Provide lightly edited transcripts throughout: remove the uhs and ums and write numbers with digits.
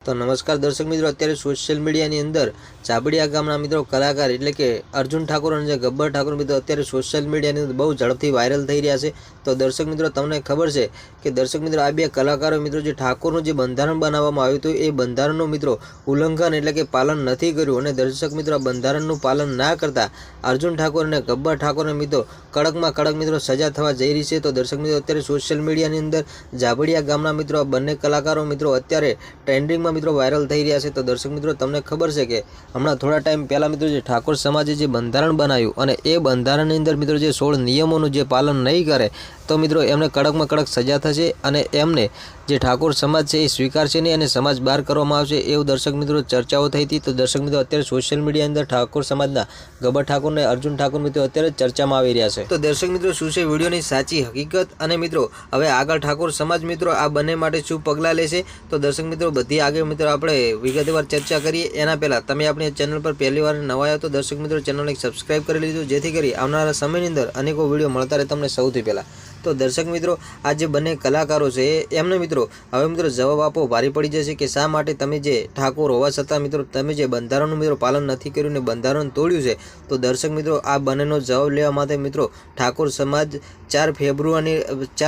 तो नमस्कार दर्शक मित्रों, अत्यारे सोशल मीडियानी अंदर चाबड़िया गामना मित्रों कलाकार एटले के अर्जुन ठाकुर और गब्बर ठाकुर मित्रों अत्यारे सोशल मीडियानी अंदर बहु झड़पथी वायरल थई रह्या छे। तो दर्शक मित्रों, तमने खबर छे कि दर्शक मित्रों आ बे कलाकारों मित्रों जे ठाकुरनुं जे बंधारण बनाववामां आव्युं हतुं ए बंधारणनुं मित्रों उल्लंघन एटले के पालन नथी कर्युं अने दर्शक मित्रों आ बंधारणनुं पालन ना करता अर्जुन ठाकुर अने गब्बर ठाकुरने मित्रों कड़कमां कड़क मित्रों सजा थवा जई रही छे। तो दर्शक मित्रों, अत्यारे सोशल मीडियानी अंदर जाबड़िया गामना मित्रों आ बंने कलाकारों मित्रों अत्यारे ट्रेंडिंग में मित्रों वायरल थई रह्या छे। तो दर्शक मित्रों, तमने खबर छे के हमणां थोड़ा टाइम पहला मित्रों जे ठाकुर समाजे जे बंधारण बनाव्युं अने ए बंधारणनी अंदर मित्रों जे 16 नियमोनुं जे पालन नहीं करे तो मित्रों एमने कड़कमां कड़क सजा थशे अने एमने जे ठाकुर समाज छे ए स्वीकारशे नहीं अने समाज बहार करवामां आवशे एवुं दर्शक मित्रों चर्चाओ थई हती। तो दर्शक मित्रों, अत्यारे सोशल मीडिया अंदर ठाकुर समाजना गब्बर ठाकुर ने अर्जुन ठाकुर मित्रों अत्यारे चर्चामां आवी रह्या छे। तो दर्शक मित्रों, शुं छे विडियोनी साची हकीकत अने मित्रों हवे आगळ ठाकुर समाज मित्रों आ बंने माटे शुं पगलां लेशे? तो दर्शक मित्रों, बधी आगे मित्रों आपणे विगतवार चर्चा करीए एना पहेला तमे आपणी चेनल पर पहली वार नवा आव्या तो दर्शक मित्रों चेनलने सब्सक्राइब करी लीजो, जेथी करी आवनारा समयनी अंदर अनेको विडियो मळता रहे तमने सौथी पहेला। तो दर्शक मित्रों, आ जे बंने कलाकारो छे एमने मित्रों हवे मित्रों जवाब आपो भारी पड़ी जशे कि शा माटे तमे जे ठाकुर होवा छतां मित्रों तमे जे बंधारणनुं मित्रों पालन नथी कर्युं ने बंधारण तोड्युं छे। तो दर्शक मित्रों, आ बंनेनो जवाब लेवा माटे मित्रों ठाकुर समाज 4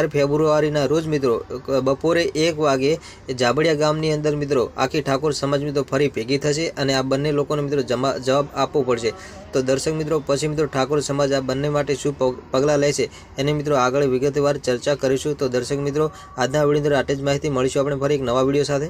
फेब्रुआरीना रोज मित्रों बपोरे 1 वागे जाबड़िया गामनी अंदर मित्रों आखी ठाकुर समाज मित्रों फरी भेगी थशे अने आ बंने लोकोने मित्रों जवाब आपवो पड़शे। तो दर्शक मित्रों, पछी मित्रों ठाकुर समाज आ बंने माटे शुं पगलां लेशे एने मित्रों आगळ विगतवार चर्चा करीशुं। तो दर्शक मित्रों, आजना विडियोनी अंदर आटली ज माहिती। मळीशुं आपणे फरी एक नवा विडियो साथे।